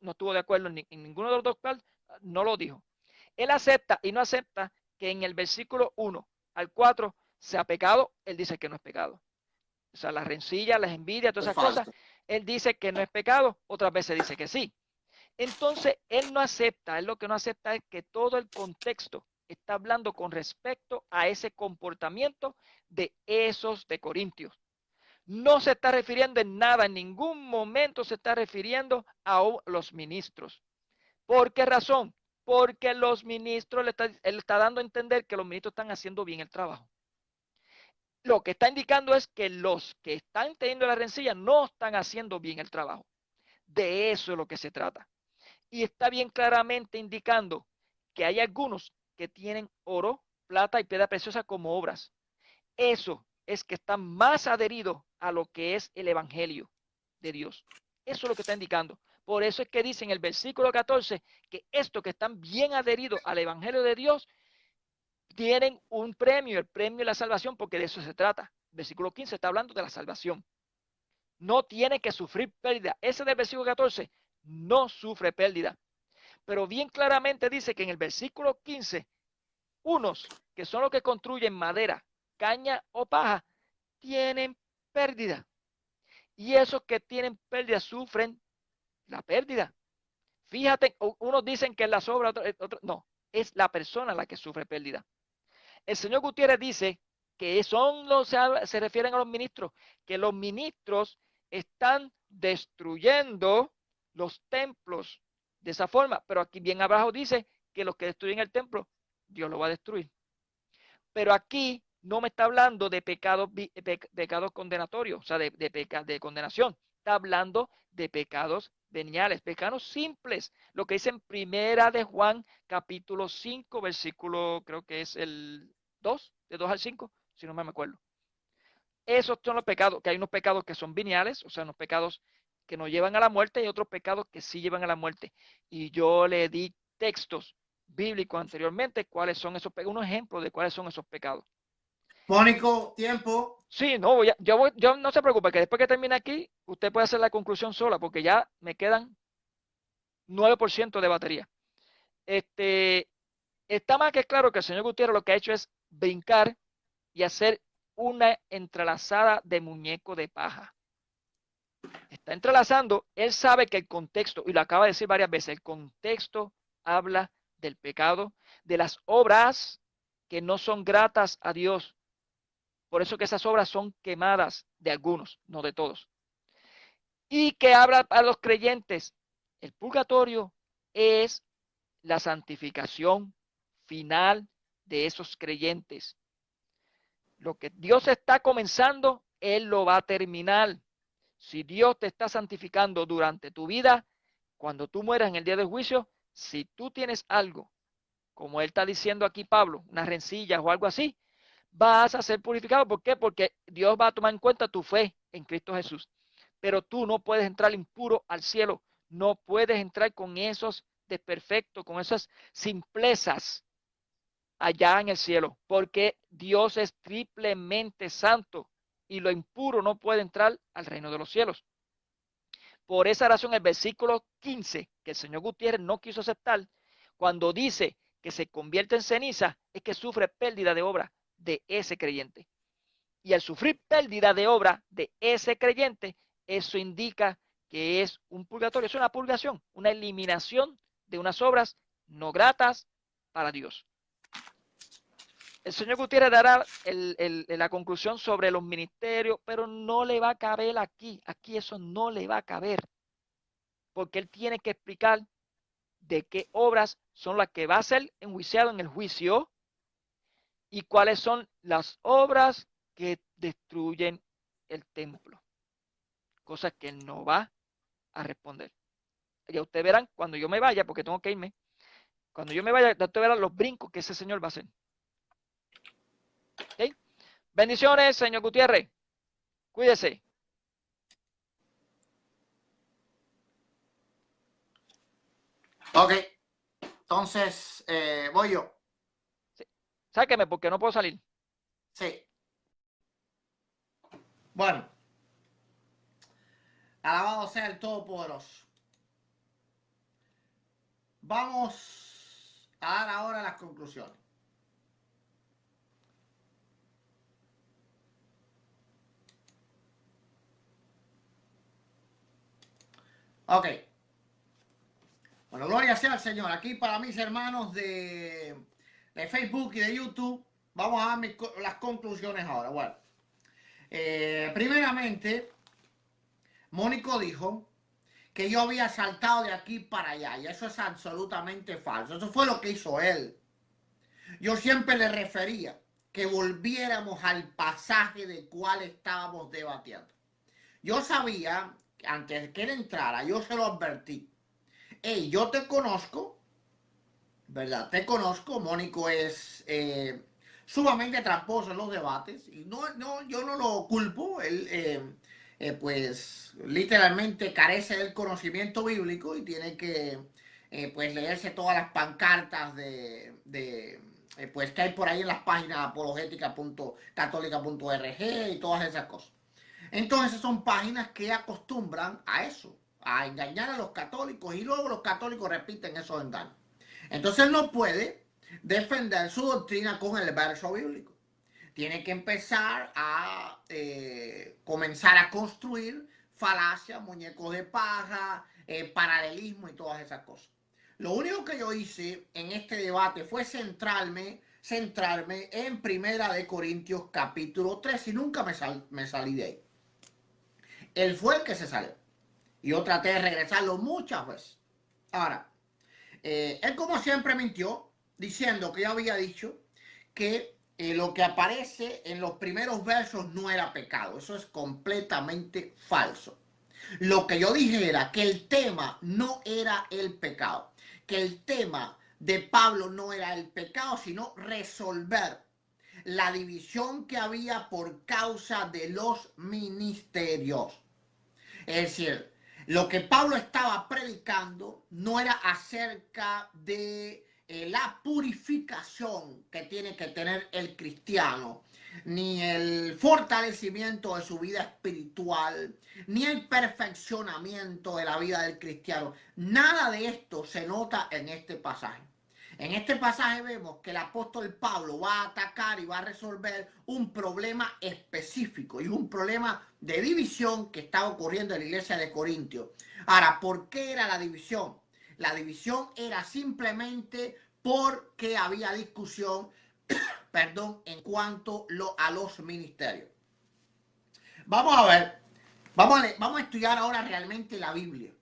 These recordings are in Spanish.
no estuvo de acuerdo en ninguno de los dos cuales, no lo dijo. Él acepta y no acepta que en el versículo 1 al 4 sea pecado, él dice que no es pecado. O sea, las rencillas, las envidias, todas esas cosas, él dice que no es pecado, otras veces dice que sí. Entonces, él no acepta, él lo que no acepta es que todo el contexto está hablando con respecto a ese comportamiento de esos de Corintios. No se está refiriendo en nada, en ningún momento se está refiriendo a los ministros. ¿Por qué razón? Porque los ministros, él está dando a entender que los ministros están haciendo bien el trabajo. Lo que está indicando es que los que están teniendo la rencilla no están haciendo bien el trabajo. De eso es lo que se trata. Y está bien claramente indicando que hay algunos que tienen oro, plata y piedra preciosa como obras. Eso es que están más adheridos a lo que es el evangelio de Dios. Eso es lo que está indicando. Por eso es que dice en el versículo 14 que estos que están bien adheridos al evangelio de Dios tienen un premio, el premio de la salvación, porque de eso se trata. El versículo 15 está hablando de la salvación. No tiene que sufrir pérdida. Ese del versículo 14 no sufre pérdida. Pero bien claramente dice que en el versículo 15, unos que son los que construyen madera, caña o paja, tienen pérdida. Y esos que tienen pérdida sufren la pérdida. Fíjate, unos dicen que es las obras, no, es la persona la que sufre pérdida. El señor Gutiérrez dice que se refieren a los ministros, que los ministros están destruyendo los templos de esa forma, pero aquí bien abajo dice que los que destruyen el templo, Dios lo va a destruir. Pero aquí no me está hablando de pecados condenatorios, o sea, de condenación. Está hablando de pecados veniales, pecados simples. Lo que dice en primera de Juan, capítulo 5, versículo, creo que es el 2, de 2 al 5, si no me acuerdo. Esos son los pecados, que hay unos pecados que son veniales, o sea, unos pecados que no llevan a la muerte y otros pecados que sí llevan a la muerte. Y yo le di textos bíblicos anteriormente, cuáles son esos pecados, unos ejemplos de cuáles son esos pecados. Mónico, tiempo. Sí, no, yo no se preocupe, que después que termine aquí, usted puede hacer la conclusión sola, porque ya me quedan 9% de batería. Está más que claro que el señor Gutiérrez lo que ha hecho es brincar y hacer una entrelazada de muñeco de paja. Está entrelazando, él sabe que el contexto, y lo acaba de decir varias veces, el contexto habla del pecado, de las obras que no son gratas a Dios. Por eso que esas obras son quemadas de algunos, no de todos. Y que habla a los creyentes. El purgatorio es la santificación final de esos creyentes. Lo que Dios está comenzando, Él lo va a terminar. Si Dios te está santificando durante tu vida, cuando tú mueras en el día del juicio, si tú tienes algo, como Él está diciendo aquí Pablo, unas rencillas o algo así, vas a ser purificado. ¿Por qué? Porque Dios va a tomar en cuenta tu fe en Cristo Jesús. Pero tú no puedes entrar impuro al cielo. No puedes entrar con esos desperfectos, con esas simplezas allá en el cielo, porque Dios es triplemente santo y lo impuro no puede entrar al reino de los cielos. Por esa razón, el versículo 15, que el señor Gutiérrez no quiso aceptar, cuando dice que se convierte en ceniza, es que sufre pérdida de obra de ese creyente. Y al sufrir pérdida de obra de ese creyente, eso indica que es un purgatorio, es una purgación, una eliminación de unas obras no gratas para Dios. El señor Gutiérrez dará la conclusión sobre los ministerios, pero no le va a caber aquí. Aquí eso no le va a caber. Porque él tiene que explicar de qué obras son las que va a ser enjuiciado en el juicio y cuáles son las obras que destruyen el templo. Cosas que él no va a responder. Ya ustedes verán cuando yo me vaya, porque tengo que irme. Cuando yo me vaya, ustedes verán los brincos que ese señor va a hacer. ¿Okay? Bendiciones, señor Gutiérrez. Cuídese. Ok, entonces voy yo. Sí. Sáqueme porque no puedo salir. Sí. Bueno. Alabado sea el Todopoderoso. vamos a dar ahora las conclusiones. Ok. Bueno, gloria sea al Señor. Aquí para mis hermanos de Facebook y de YouTube, vamos a dar las conclusiones ahora. Bueno, primeramente, Mónico dijo que yo había saltado de aquí para allá, y eso es absolutamente falso. Eso fue lo que hizo él. Yo siempre le refería que volviéramos al pasaje del cual estábamos debatiendo. Yo sabía, antes de que él entrara, yo se lo advertí. Hey, yo te conozco, ¿verdad? Te conozco. Mónico es sumamente tramposo en los debates, y yo no lo culpo. Él, pues, literalmente carece del conocimiento bíblico y tiene que, pues, leerse todas las pancartas pues, que hay por ahí en las páginas apologética.católica.org y todas esas cosas. Entonces son páginas que acostumbran a eso, a engañar a los católicos, y luego los católicos repiten esos engaños. Entonces él no puede defender su doctrina con el verso bíblico. Tiene que empezar a comenzar a construir falacias, muñecos de paja, paralelismo y todas esas cosas. Lo único que yo hice en este debate fue centrarme en Primera de Corintios capítulo 3, y nunca me salí de ahí. Él fue el que se salió. Y yo traté de regresarlo muchas veces. Ahora, él como siempre mintió, diciendo que yo había dicho que lo que aparece en los primeros versos no era pecado. Eso es completamente falso. Lo que yo dije era que el tema no era el pecado. Que el tema de Pablo no era el pecado, sino resolver la división que había por causa de los ministerios. Es decir, lo que Pablo estaba predicando no era acerca de la purificación que tiene que tener el cristiano, ni el fortalecimiento de su vida espiritual, ni el perfeccionamiento de la vida del cristiano. Nada de esto se nota en este pasaje. En este pasaje vemos que el apóstol Pablo va a atacar y va a resolver un problema específico, y un problema de división que estaba ocurriendo en la iglesia de Corintios. Ahora, ¿por qué era la división? La división era simplemente porque había discusión, perdón, en cuanto a los ministerios. Vamos a ver, vamos a estudiar ahora realmente la Biblia.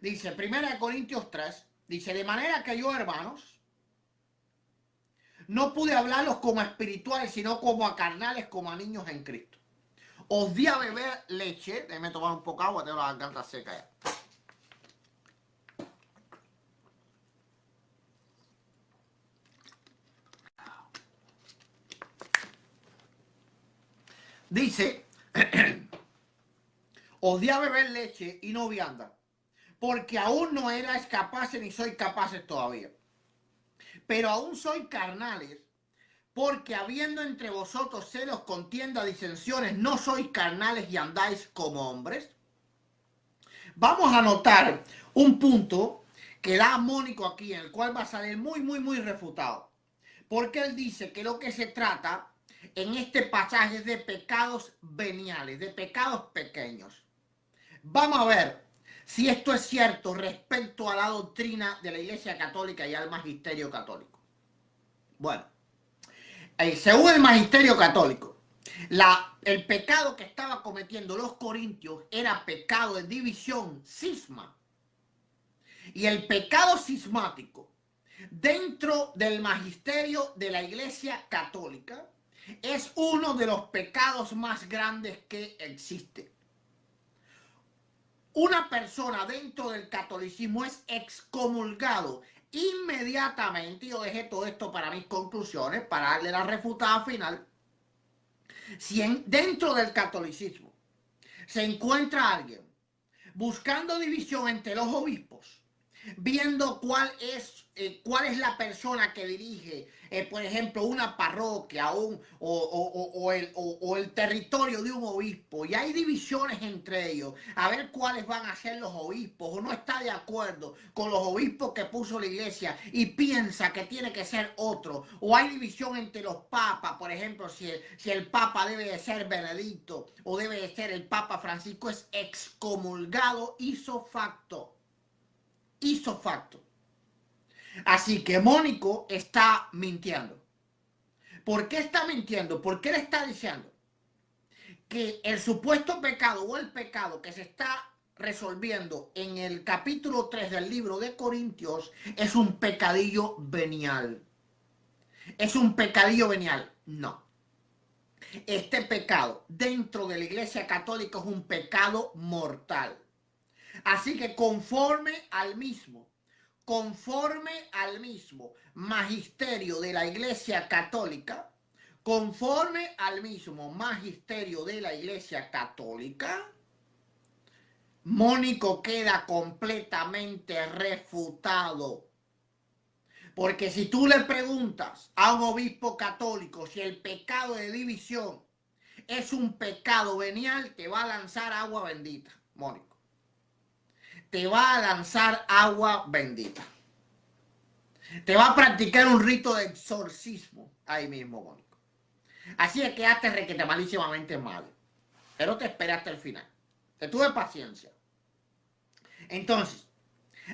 Dice, 1 Corintios 3, dice, de manera que yo, hermanos, no pude hablarlos como a espirituales, sino como a carnales, como a niños en Cristo. Os di a beber leche. Déjame tomar un poco de agua, tengo la garganta seca ya. Dice, os di a beber leche y no vianda, porque aún no erais capaces ni sois capaces todavía. Pero aún sois carnales, porque habiendo entre vosotros celos, contienda, disensiones, no sois carnales y andáis como hombres. Vamos a notar un punto que da Mónico aquí, en el cual va a salir muy refutado. Porque él dice que lo que se trata en este pasaje es de pecados veniales, de pecados pequeños. Vamos a ver si esto es cierto respecto a la doctrina de la Iglesia Católica y al magisterio católico. Bueno, según el magisterio católico, el pecado que estaba cometiendo los corintios era pecado de división, cisma. Y el pecado cismático dentro del magisterio de la Iglesia Católica es uno de los pecados más grandes que existe. Una persona dentro del catolicismo es excomulgado inmediatamente. Yo dejé todo esto para mis conclusiones, para darle la refutada final. Si dentro del catolicismo se encuentra alguien buscando división entre los obispos, viendo cuál es la persona que dirige, por ejemplo, una parroquia o el territorio de un obispo, y hay divisiones entre ellos, a ver cuáles van a ser los obispos, o no está de acuerdo con los obispos que puso la iglesia y piensa que tiene que ser otro, o hay división entre los papas, por ejemplo, si el papa debe de ser Benedicto o debe de ser el papa Francisco, es excomulgado ipso facto. Hizo facto. Así que Mónico está mintiendo. ¿Por qué está mintiendo? Porque él está diciendo que el supuesto pecado o el pecado que se está resolviendo en el capítulo 3 del libro de Corintios es un pecadillo venial. Es un pecadillo venial. No. Este pecado dentro de la Iglesia Católica es un pecado mortal. Así que conforme al mismo magisterio de la Iglesia Católica, Mónico queda completamente refutado. Porque si tú le preguntas a un obispo católico si el pecado de división es un pecado venial, te va a lanzar agua bendita, Mónico. Te va a lanzar agua bendita. Te va a practicar un rito de exorcismo ahí mismo, Mónico. Así es que hazte requete malísimamente mal. Pero te esperaste al final. Te tuve paciencia. Entonces,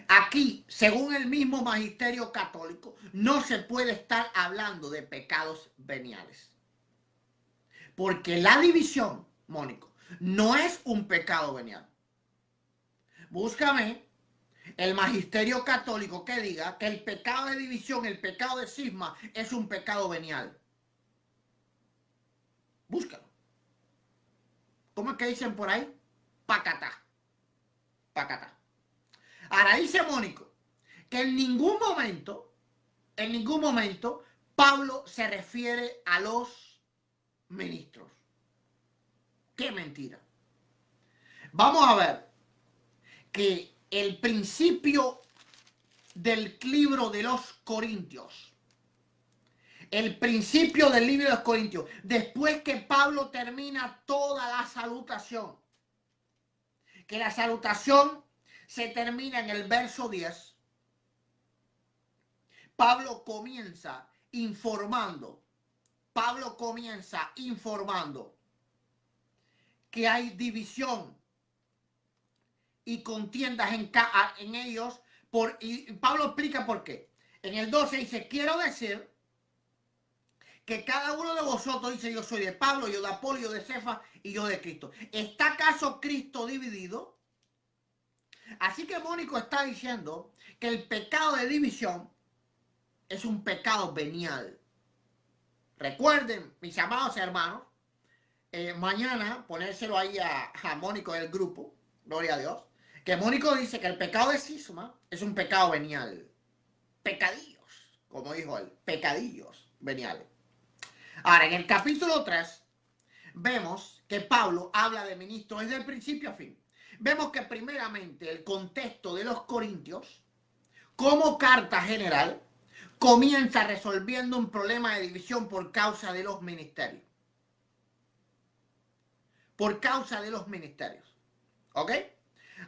aquí, según el mismo magisterio católico, no se puede estar hablando de pecados veniales. Porque la división, Mónico, no es un pecado venial. Búscame el magisterio católico que diga que el pecado de división, el pecado de cisma, es un pecado venial. Búscalo. ¿Cómo es que dicen por ahí? Pacatá. Pacatá. Ahora dice Mónico que en ningún momento, Pablo se refiere a los ministros. ¡Qué mentira! Vamos a ver que el principio del libro de los Corintios, después que Pablo termina toda la salutación, que la salutación se termina en el verso 10, Pablo comienza informando que hay división y contiendas en ellos, y Pablo explica por qué. En el 12 dice, quiero decir que cada uno de vosotros dice, yo soy de Pablo, yo de Apolo, yo de Cefas y yo de Cristo. ¿Está acaso Cristo dividido? Así que Mónico está diciendo que el pecado de división es un pecado venial. Recuerden, mis amados hermanos, mañana ponérselo ahí a Mónico del grupo, gloria a Dios, que Mónico dice que el pecado de cisma es un pecado venial. Pecadillos, como dijo él, pecadillos veniales. Ahora, en el capítulo 3, vemos que Pablo habla de ministros desde el principio a fin. Vemos que primeramente el contexto de los Corintios, como carta general, comienza resolviendo un problema de división por causa de los ministerios. Por causa de los ministerios. ¿Ok?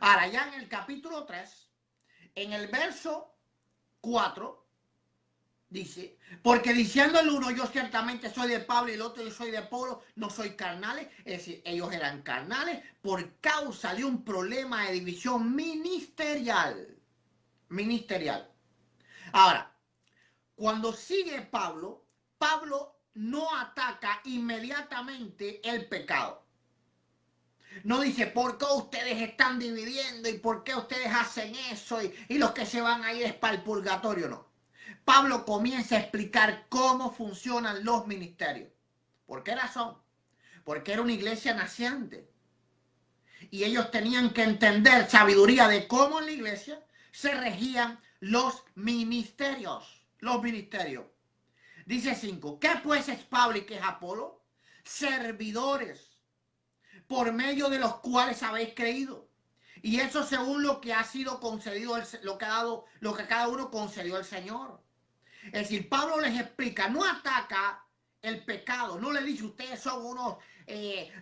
Ahora, ya en el capítulo 3, en el verso 4, dice, porque diciendo el uno, yo ciertamente soy de Pablo, y el otro, yo soy de Apolo, no soy carnales. Es decir, ellos eran carnales por causa de un problema de división ministerial. Ahora, cuando sigue Pablo no ataca inmediatamente el pecado. No dice, ¿por qué ustedes están dividiendo? ¿Y por qué ustedes hacen eso? Y los que se van a ir es para el purgatorio. No. Pablo comienza a explicar cómo funcionan los ministerios. ¿Por qué razón? Porque era una iglesia naciente. Y ellos tenían que entender sabiduría de cómo en la iglesia se regían los ministerios. Los ministerios. Dice 5. ¿Qué pues es Pablo y qué es Apolo? Servidores, por medio de los cuales habéis creído, Y eso según lo que ha sido concedido, lo que cada uno concedió el Señor. Es decir, Pablo les explica, no ataca el pecado, no le dice ustedes son unos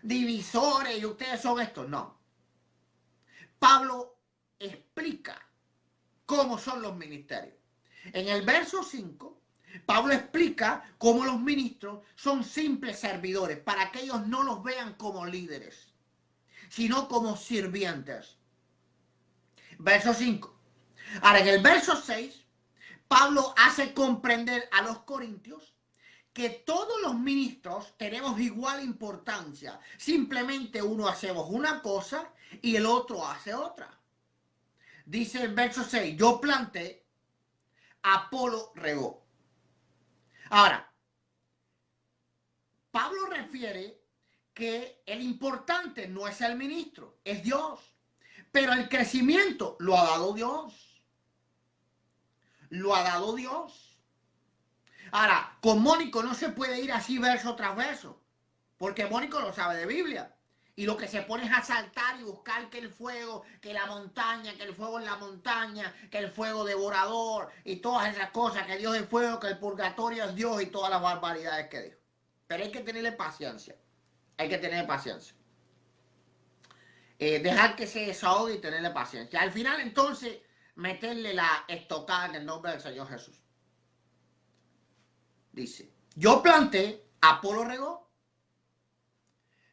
divisores y ustedes son estos, no. Pablo explica cómo son los ministerios. En el verso 5, Pablo explica cómo los ministros son simples servidores, para que ellos no los vean como líderes, sino como sirvientes. Verso 5. Ahora, en el verso 6, Pablo hace comprender a los corintios que todos los ministros tenemos igual importancia. Simplemente uno hacemos una cosa y el otro hace otra. Dice el verso 6, yo planté, Apolo regó. Ahora, Pablo refiere que el importante no es el ministro, es Dios. Pero el crecimiento lo ha dado Dios. Lo ha dado Dios. Ahora, con Mónico no se puede ir así verso tras verso, porque Mónico lo sabe de Biblia. Y lo que se pone es a saltar y buscar que el fuego, que la montaña, que el fuego en la montaña, que el fuego devorador y todas esas cosas, que Dios es fuego, que el purgatorio es Dios y todas las barbaridades que dijo. Pero hay que tenerle paciencia. Hay que tener paciencia. Dejar que se desahogue y tenerle paciencia. Al final, entonces, meterle la estocada en el nombre del Señor Jesús. Dice, yo planté, Apolo regó,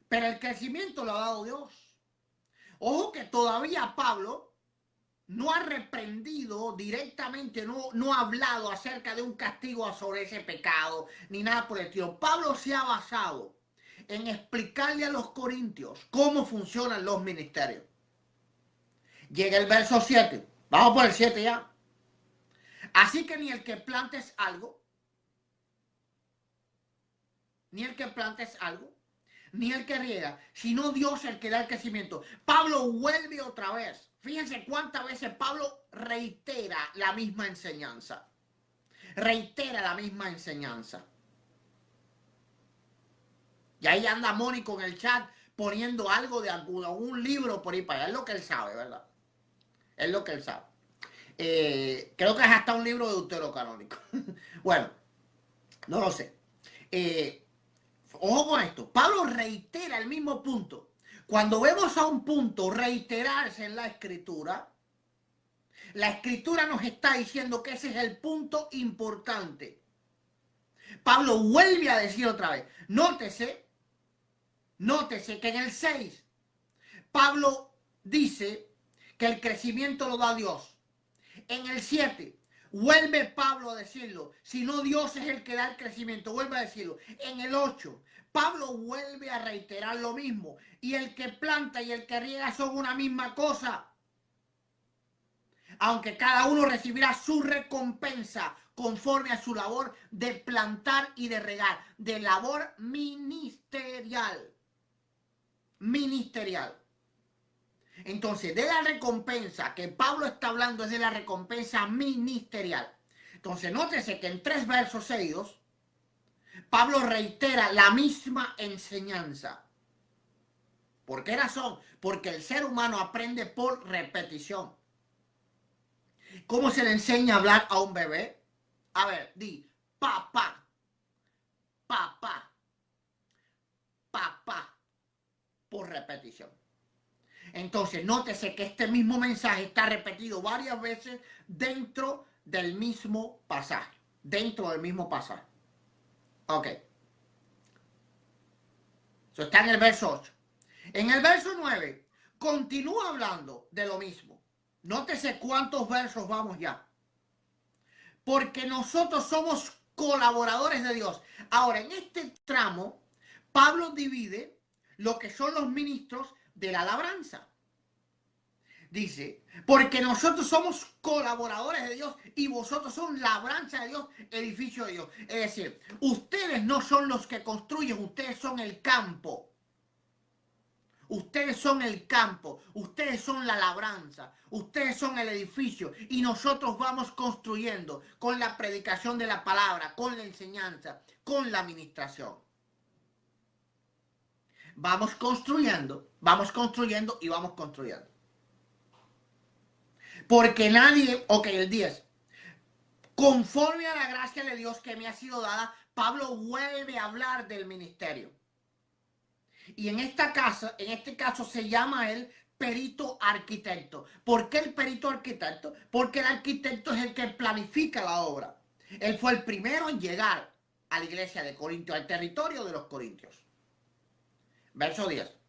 pero el crecimiento lo ha dado Dios. Ojo que todavía Pablo no ha reprendido directamente, no ha hablado acerca de un castigo sobre ese pecado, ni nada por el estilo. Pablo se ha basado en explicarle a los corintios cómo funcionan los ministerios. Llega el verso 7. Vamos por el 7 ya. Así que ni el que plantes algo, ni el que riega, sino Dios el que da el crecimiento. Pablo vuelve otra vez. Fíjense cuántas veces Pablo reitera la misma enseñanza. Reitera la misma enseñanza. Y ahí anda Mónico en el chat poniendo algo de algún libro por ahí para allá. Es lo que él sabe, ¿verdad? Es lo que él sabe. Creo que es hasta un libro de deuterocanónico. Bueno, no lo sé. Ojo con esto. Pablo reitera el mismo punto. Cuando vemos a un punto reiterarse en la escritura nos está diciendo que ese es el punto importante. Pablo vuelve a decir otra vez. Nótese que en el 6, Pablo dice que el crecimiento lo da Dios. En el 7, vuelve Pablo a decirlo. Si no, Dios es el que da el crecimiento. Vuelve a decirlo. En el 8, Pablo vuelve a reiterar lo mismo. Y el que planta y el que riega son una misma cosa. Aunque cada uno recibirá su recompensa conforme a su labor de plantar y de regar. De labor ministerial. Entonces, de la recompensa que Pablo está hablando es de la recompensa ministerial. Entonces, nótese que en 3 versos seguidos, Pablo reitera la misma enseñanza. ¿Por qué razón? Porque el ser humano aprende por repetición. ¿Cómo se le enseña a hablar a un bebé? A ver, di, papá, papá, papá, por repetición. Entonces, nótese que este mismo mensaje está repetido varias veces dentro del mismo pasaje. Ok. Eso está en el verso 8. En el verso 9, continúa hablando de lo mismo. Nótese cuántos versos vamos ya. Porque nosotros somos colaboradores de Dios. Ahora, en este tramo, Pablo divide lo que son los ministros de la labranza. Dice, porque nosotros somos colaboradores de Dios y vosotros son labranza de Dios, edificio de Dios. Es decir, ustedes no son los que construyen, ustedes son el campo. Ustedes son el campo, ustedes son la labranza, ustedes son el edificio y nosotros vamos construyendo con la predicación de la palabra, con la enseñanza, con la administración. Vamos construyendo y vamos construyendo. Porque nadie, ok, el 10. Conforme a la gracia de Dios que me ha sido dada, Pablo vuelve a hablar del ministerio. Y en este caso se llama él perito arquitecto. ¿Por qué el perito arquitecto? Porque el arquitecto es el que planifica la obra. Él fue el primero en llegar a la iglesia de Corintios, al territorio de los corintios. Verso 10.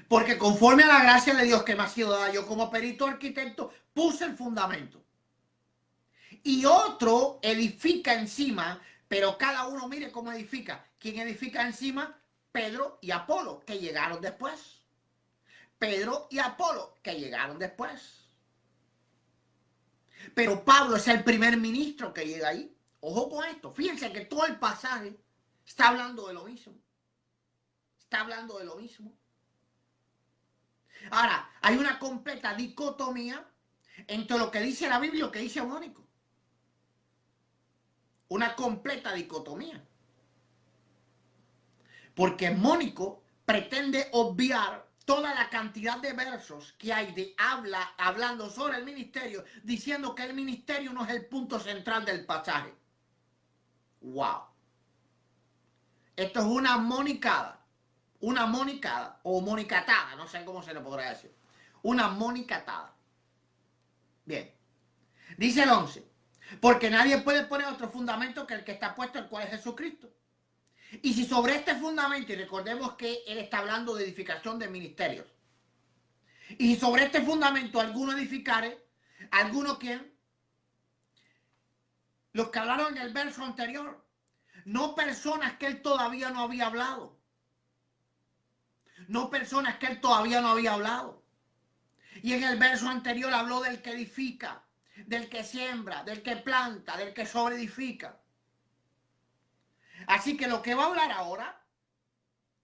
Porque conforme a la gracia de Dios que me ha sido dada, yo como perito arquitecto puse el fundamento. Y otro edifica encima, pero cada uno mire cómo edifica. ¿Quién edifica encima? Pedro y Apolo, que llegaron después. Pedro y Apolo, que llegaron después. Pero Pablo es el primer ministro que llega ahí. Ojo con esto. Fíjense que todo el pasaje está hablando de lo mismo. Está hablando de lo mismo. Ahora, hay una completa dicotomía entre lo que dice la Biblia y lo que dice Mónico. Una completa dicotomía. Porque Mónico pretende obviar toda la cantidad de versos que hay de hablando sobre el ministerio, diciendo que el ministerio no es el punto central del pasaje. ¡Wow! Esto es una monicada o monicatada, no sé cómo se le podrá decir. Una monicatada. Bien. Dice el 11. Porque nadie puede poner otro fundamento que el que está puesto, el cual es Jesucristo. Y si sobre este fundamento, y recordemos que él está hablando de edificación de ministerios, y si sobre este fundamento alguno edificare, ¿alguno quién? Los que hablaron en el verso anterior, no personas que él todavía no había hablado. No personas que él todavía no había hablado. Y en el verso anterior habló del que edifica, del que siembra, del que planta, del que sobreedifica. Así que lo que va a hablar ahora,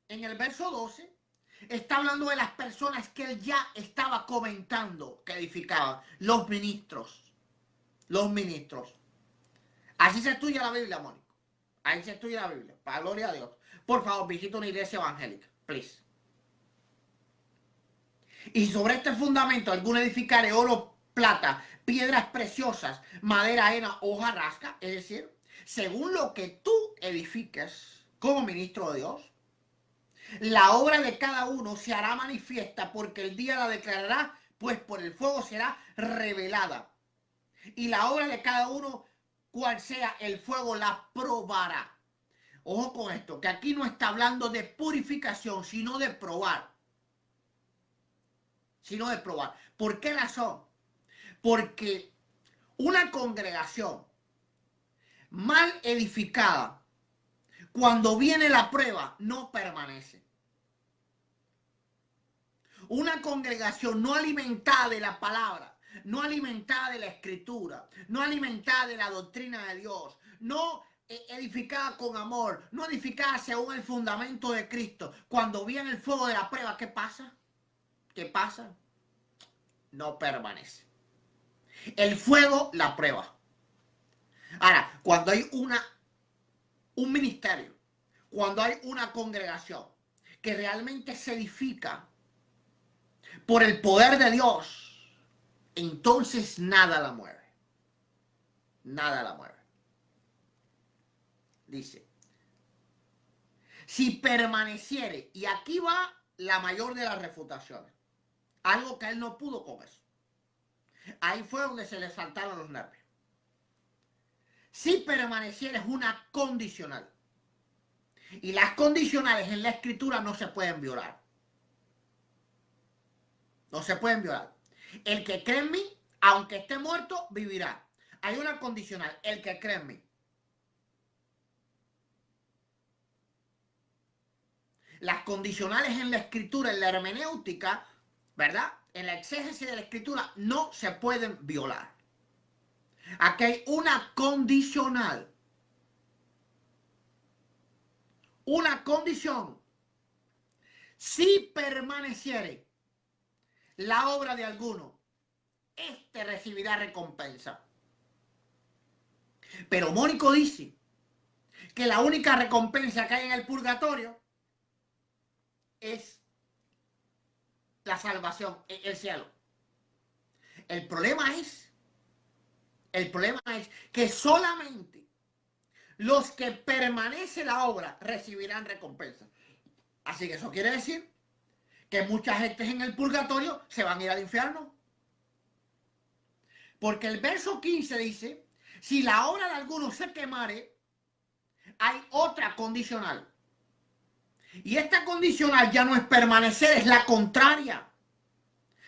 en el verso 12, está hablando de las personas que él ya estaba comentando que edificaban. Los ministros. Los ministros. Así se estudia la Biblia, Mónico. Ahí se estudia la Biblia. Para gloria a Dios. Por favor, visita una iglesia evangélica. Please. Y sobre este fundamento, alguno edificare oro, plata, piedras preciosas, madera, hena, hojarasca. Es decir, según lo que tú edifiques como ministro de Dios, la obra de cada uno se hará manifiesta porque el día la declarará, pues por el fuego será revelada. Y la obra de cada uno, cual sea el fuego, la probará. Ojo con esto, que aquí no está hablando de purificación, sino de probar. Sino de probar. ¿Por qué razón? Porque una congregación mal edificada, cuando viene la prueba, no permanece. Una congregación no alimentada de la palabra, no alimentada de la escritura, no alimentada de la doctrina de Dios, no edificada con amor, no edificada según el fundamento de Cristo. Cuando viene el fuego de la prueba, ¿qué pasa? ¿Qué pasa? No permanece. El fuego, la prueba. Ahora, cuando hay un ministerio, cuando hay una congregación que realmente se edifica por el poder de Dios, entonces nada la mueve. Nada la mueve. Dice, si permaneciere, y aquí va la mayor de las refutaciones, algo que él no pudo con eso. Ahí fue donde se le saltaron los nervios. Si permaneciere es una condicional. Y las condicionales en la escritura no se pueden violar. No se pueden violar. El que cree en mí, aunque esté muerto, vivirá. Hay una condicional, el que cree en mí. Las condicionales en la escritura, en la hermenéutica, ¿verdad? En la exégesis de la escritura no se pueden violar. Aquí hay una condicional. Una condición. Si permaneciere la obra de alguno, este recibirá recompensa. Pero Mónico dice que la única recompensa que hay en el purgatorio es la salvación, el cielo. El problema es que solamente los que permanece la obra recibirán recompensa. Así que eso quiere decir que mucha gente en el purgatorio se van a ir al infierno. Porque el verso 15 dice, si la obra de alguno se quemare, hay otra condicional. Y esta condicional ya no es permanecer, es la contraria.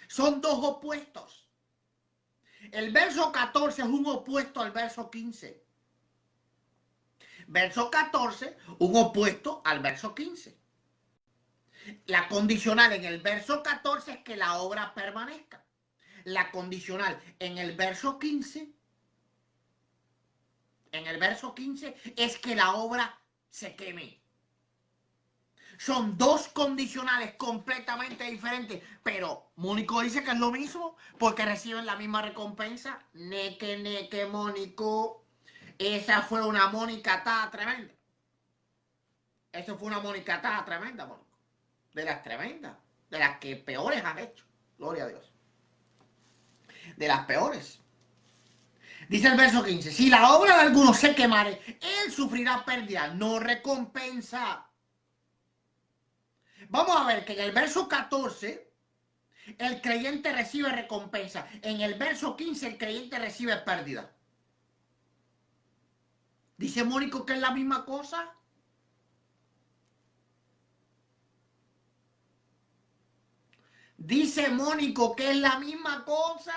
Son dos opuestos. El verso 14 es un opuesto al verso 15. Verso 14, un opuesto al verso 15. La condicional en el verso 14 es que la obra permanezca. La condicional en el verso 15, es que la obra se queme. Son dos condicionales completamente diferentes, pero Mónico dice que es lo mismo porque reciben la misma recompensa. Neque, Mónico. Esa fue una monicatada tremenda. Eso fue una monicatada tremenda, Mónico. De las tremendas, de las que peores has hecho. Gloria a Dios. De las peores. Dice el verso 15, si la obra de alguno se quemare, él sufrirá pérdida, no recompensa. Vamos a ver que en el verso 14 el creyente recibe recompensa. En el verso 15 el creyente recibe pérdida. Dice Mónico que es la misma cosa. Dice Mónico que es la misma cosa.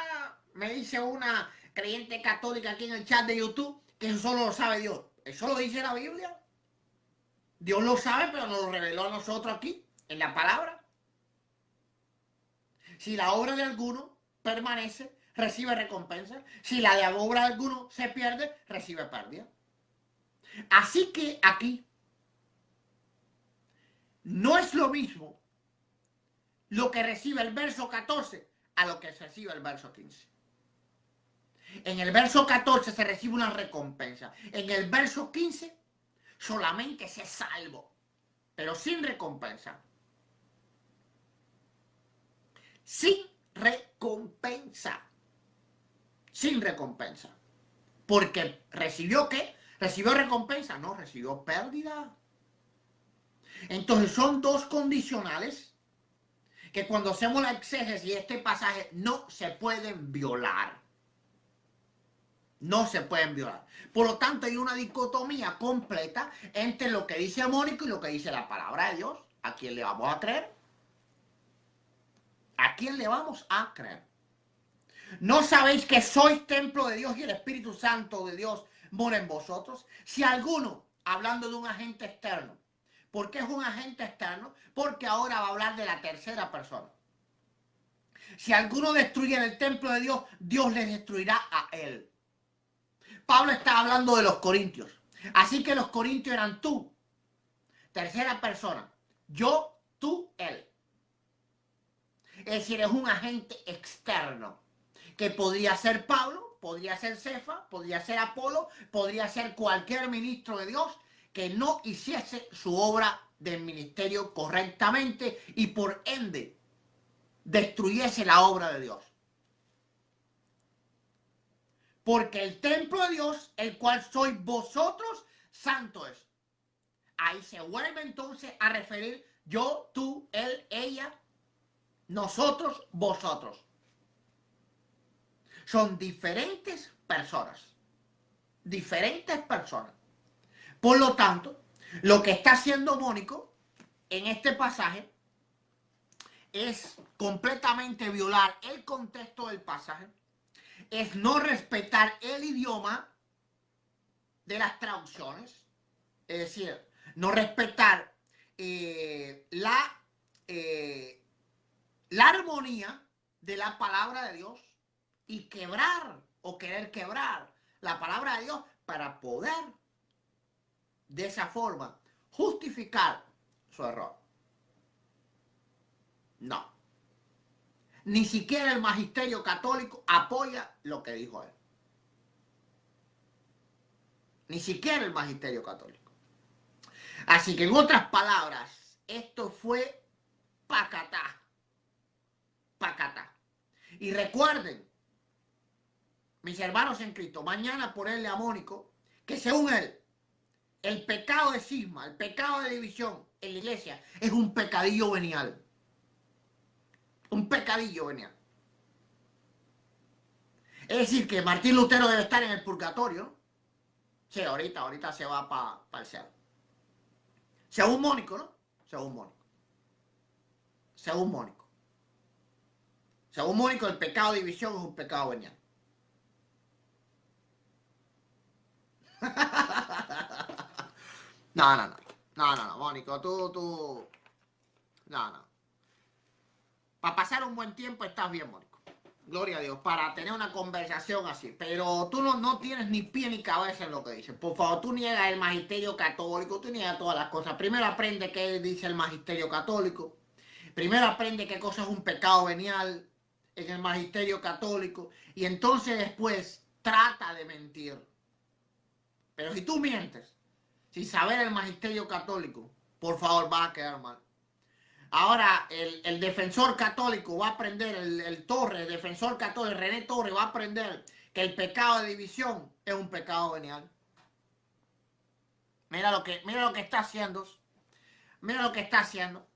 Me dice una creyente católica aquí en el chat de YouTube que eso solo lo sabe Dios. ¿Eso lo dice la Biblia? Dios lo sabe, pero nos lo reveló a nosotros aquí, en la palabra. Si la obra de alguno permanece, recibe recompensa. Si la de obra de alguno se pierde, recibe pérdida. Así que aquí no es lo mismo lo que recibe el verso 14 a lo que recibe el verso 15. En el verso 14 se recibe una recompensa. En el verso 15 solamente se salvo, pero sin recompensa. Sin recompensa. Sin recompensa. Porque ¿recibió qué? ¿Recibió recompensa? No, recibió pérdida. Entonces son dos condicionales que cuando hacemos la exégesis de este pasaje no se pueden violar. No se pueden violar. Por lo tanto, hay una dicotomía completa entre lo que dice Mónico y lo que dice la palabra de Dios. ¿A quién le vamos a creer? ¿A quién le vamos a creer? ¿No sabéis que sois templo de Dios y el Espíritu Santo de Dios mora en vosotros? Si alguno, hablando de un agente externo, ¿por qué es un agente externo? Porque ahora va a hablar de la tercera persona. Si alguno destruye el templo de Dios, Dios les destruirá a él. Pablo está hablando de los corintios. Así que los corintios eran tú. Tercera persona. Yo, tú, él. Es decir, es un agente externo. Que podría ser Pablo, podría ser Cefa, podría ser Apolo, podría ser cualquier ministro de Dios que no hiciese su obra del ministerio correctamente y por ende destruyese la obra de Dios. Porque el templo de Dios, el cual sois vosotros, santo es. Ahí se vuelve entonces a referir yo, tú, él, ella, nosotros, vosotros. Son diferentes personas. Diferentes personas. Por lo tanto, lo que está haciendo Mónico en este pasaje es completamente violar el contexto del pasaje. Es no respetar el idioma de las traducciones, es decir, no respetar la armonía de la palabra de Dios y quebrar o querer quebrar la palabra de Dios para poder de esa forma justificar su error. No. Ni siquiera el magisterio católico apoya lo que dijo él. Ni siquiera el magisterio católico. Así que en otras palabras, esto fue pacatá. Pacatá. Y recuerden mis hermanos en Cristo, mañana ponerle a Mónico que según él, el pecado de cisma, el pecado de división en la iglesia es un pecadillo venial. Un pecadillo venial. Es decir, que Martín Lutero debe estar en el purgatorio. Sí, ahorita se va para el cielo. Según Mónico, ¿no? Según Mónico. Según Mónico. Según Mónico, el pecado de división es un pecado venial. No, Mónico, tú. No. Para pasar un buen tiempo estás bien, Mónico. Gloria a Dios, para tener una conversación así. Pero tú no tienes ni pie ni cabeza en lo que dices. Por favor, tú niegas el magisterio católico, tú niegas todas las cosas. Primero aprende qué dice el magisterio católico. Primero aprende qué cosa es un pecado venial en el magisterio católico. Y entonces después trata de mentir. Pero si tú mientes sin saber el magisterio católico, por favor, vas a quedar mal. Ahora, el defensor católico va a aprender, el defensor católico, René Torres, va a aprender que el pecado de división es un pecado venial. Mira lo que está haciendo. Mira lo que está haciendo.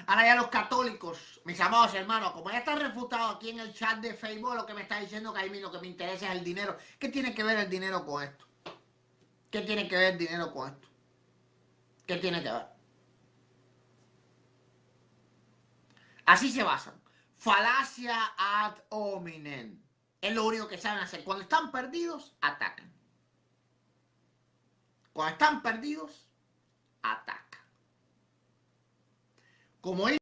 Ahora ya los católicos, mis amados hermanos, como ya está refutado aquí en el chat de Facebook, lo que me está diciendo que a mí lo que me interesa es el dinero. ¿Qué tiene que ver el dinero con esto? ¿Qué tiene que ver el dinero con esto? ¿Qué tiene que ver? Así se basan. Falacia ad hominem. Es lo único que saben hacer. Cuando están perdidos, atacan. Cuando están perdidos, atacan. Como